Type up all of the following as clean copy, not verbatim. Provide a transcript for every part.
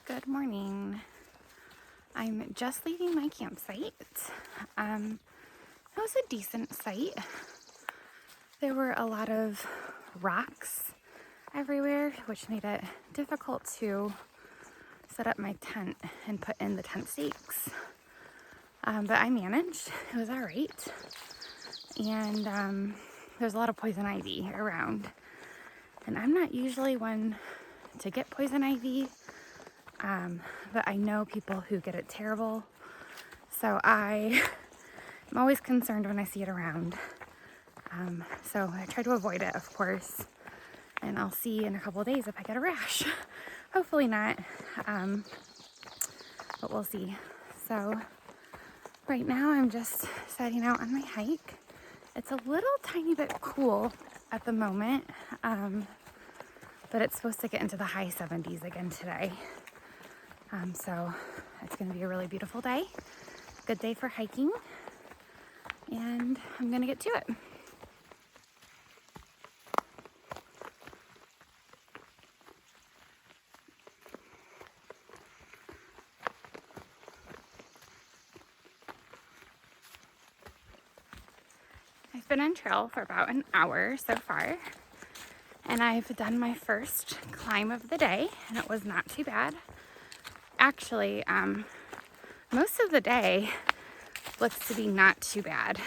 Good morning. I'm just leaving my campsite. It was a decent site. There were a lot of rocks everywhere, which made it difficult to set up my tent and put in the tent stakes. But I managed. It was all right. And there's a lot of poison ivy around. And I'm not usually one to get poison ivy. But I know people who get it terrible. So I'm always concerned when I see it around. So I try to avoid it, of course. And I'll see in a couple of days if I get a rash. Hopefully not. But we'll see. So right now I'm just setting out on my hike. It's a little tiny bit cool at the moment. But it's supposed to get into the high 70s again today. So it's going to be a really beautiful day. Good day for hiking. And I'm going to get to it. I've been on trail for about an hour so far. And I've done my first climb of the day, and it was not too bad. Actually, most of the day looks to be not too bad.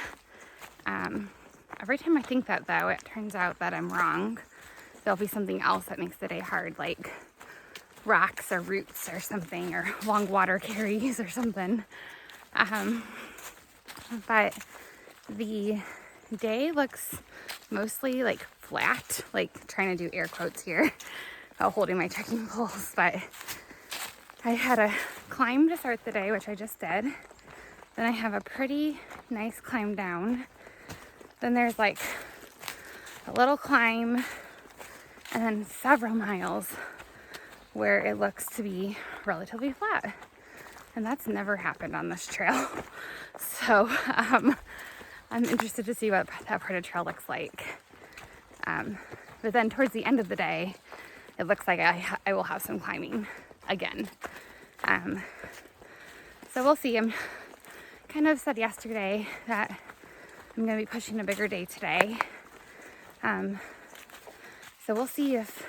Every time I think that, though, it turns out that I'm wrong. There'll be something else that makes the day hard, like rocks or roots or something, or long water carries or something. But the day looks mostly like flat, like trying to do air quotes here while holding my trekking poles. But I had a climb to start the day, which I just did. Then I have a pretty nice climb down. Then there's like a little climb and then several miles where it looks to be relatively flat. And that's never happened on this trail. So I'm interested to see what that part of the trail looks like. But then towards the end of the day, it looks like I will have some climbing again. So we'll see. I'm kind of said yesterday that I'm going to be pushing a bigger day today. So we'll see if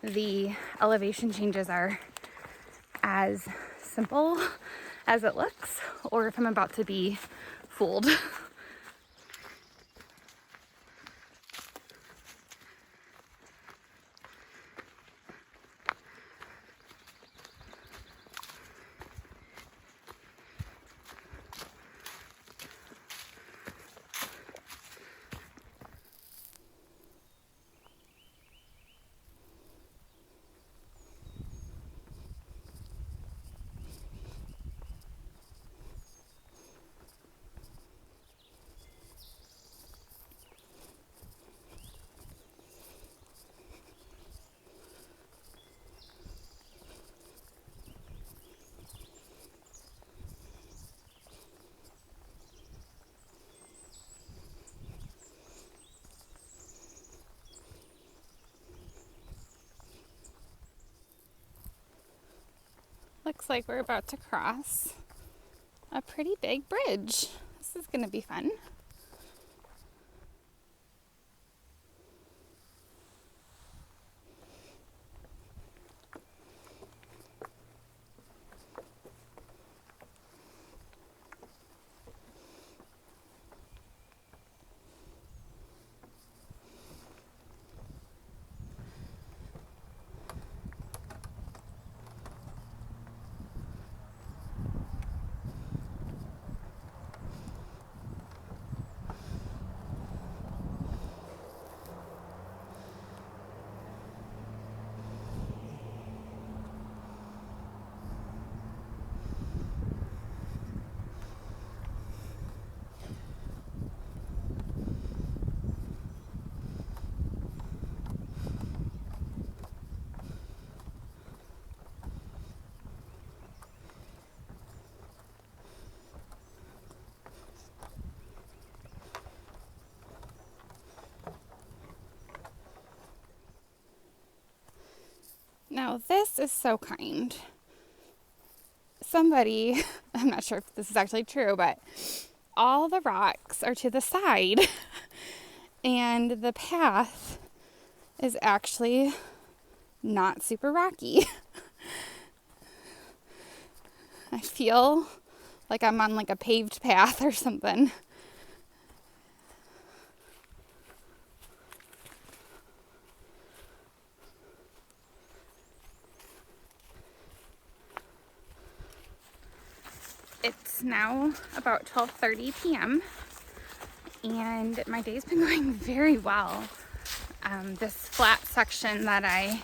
the elevation changes are as simple as it looks, or if I'm about to be fooled. Looks like we're about to cross a pretty big bridge. This is going to be fun. Now this is so kind. Somebody, I'm not sure if this is actually true, but all the rocks are to the side and the path is actually not super rocky. I feel like I'm on like a paved path or something. It's now about 12:30 p.m. and my day's been going very well. This flat section that I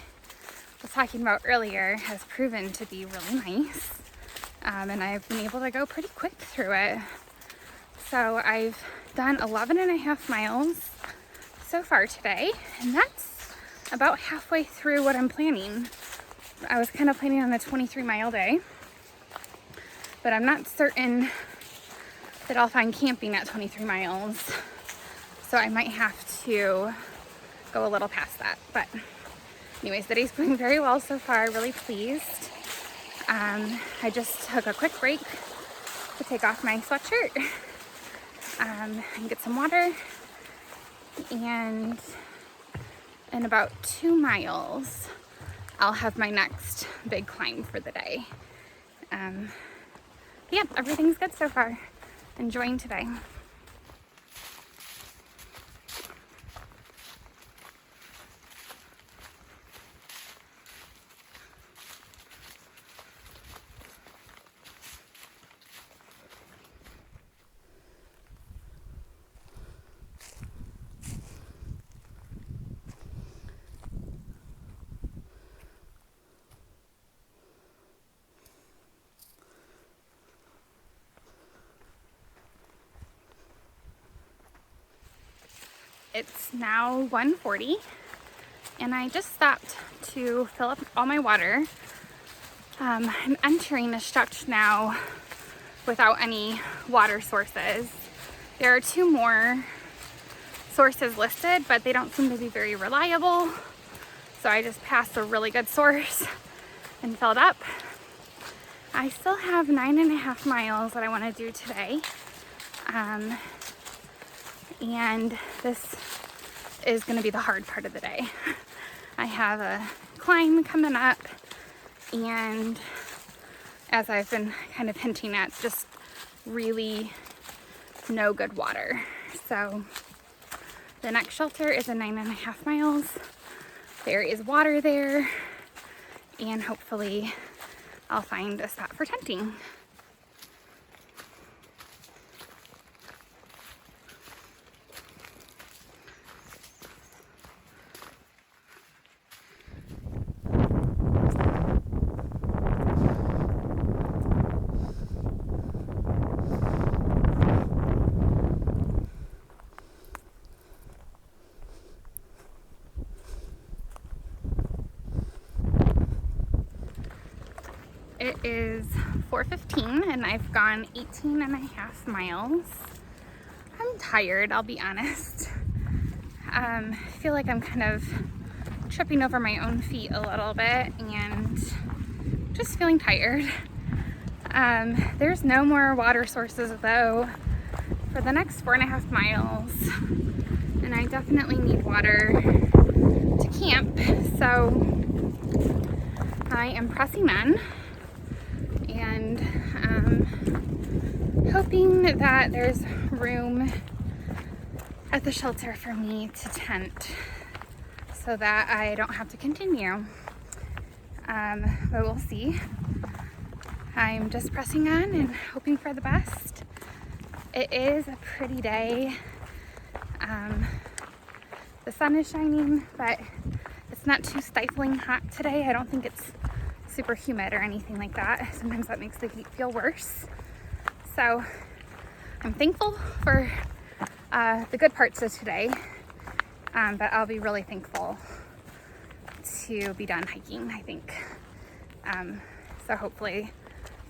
was talking about earlier has proven to be really nice, and I've been able to go pretty quick through it. So I've done 11.5 miles so far today, and that's about halfway through what I'm planning. I was kind of planning on a 23-mile day, but I'm not certain that I'll find camping at 23 miles. So I might have to go a little past that. But anyways, the day's going very well so far, really pleased. I just took a quick break to take off my sweatshirt and get some water. And in about 2 miles, I'll have my next big climb for the day. Yeah, everything's good so far. Enjoying today. It's now 1:40 and I just stopped to fill up all my water. I'm entering a stretch now without any water sources. There are 2 more sources listed, but they don't seem to be very reliable. So I just passed a really good source and filled up. I still have 9.5 miles that I want to do today. And this is going to be the hard part of the day. I have a climb coming up, and as I've been kind of hinting at, just really no good water. So the next shelter is in 9.5 miles. There is water there, and hopefully I'll find a spot for tenting. It is 4:15 and I've gone 18.5 miles. I'm tired, I'll be honest. I feel like I'm kind of tripping over my own feet a little bit and just feeling tired. There's no more water sources though for the next 4.5 miles, and I definitely need water to camp, so I am pressing on and hoping that there's room at the shelter for me to tent so that I don't have to continue. But we'll see. I'm just pressing on and hoping for the best. It is a pretty day. The sun is shining, but it's not too stifling hot today. I don't think it's super humid or anything like that. Sometimes that makes the heat feel worse. So I'm thankful for the good parts of today, but I'll be really thankful to be done hiking, I think. So hopefully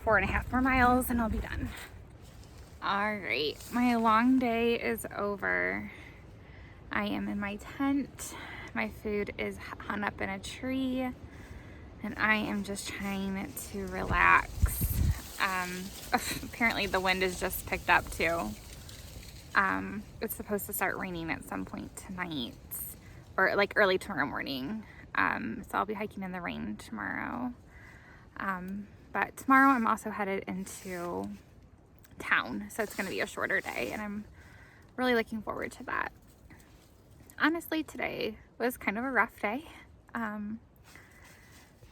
4.5 more miles and I'll be done. All right, my long day is over. I am in my tent. My food is hung up in a tree. and I am just trying to relax. Apparently the wind has just picked up too. It's supposed to start raining at some point tonight, or like early tomorrow morning. So I'll be hiking in the rain tomorrow. But tomorrow I'm also headed into town, so it's gonna be a shorter day, and I'm really looking forward to that. Honestly, today was kind of a rough day.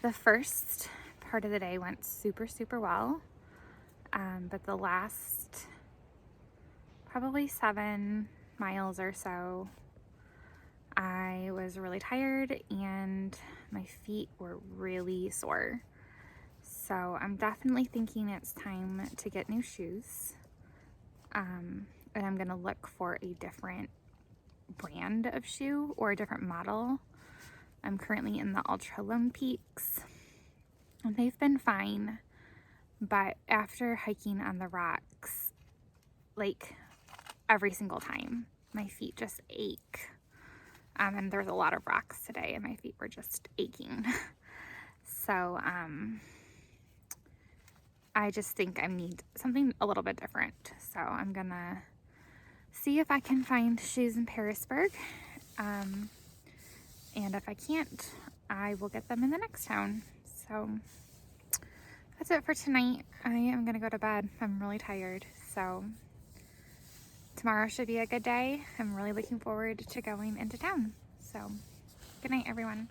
The first part of the day went super, super well. But the last probably 7 miles or so, I was really tired and my feet were really sore. So I'm definitely thinking it's time to get new shoes. And I'm gonna look for a different brand of shoe or a different model. I'm currently in the Ultra Lone Peaks, and they've been fine, but after hiking on the rocks, like every single time, my feet just ache. And there's a lot of rocks today and my feet were just aching. So I just think I need something a little bit different. So I'm gonna see if I can find shoes in Parisburg. And if I can't, I will get them in the next town. So that's it for tonight. I am gonna go to bed. I'm really tired. So tomorrow should be a good day. I'm really looking forward to going into town. So good night, everyone.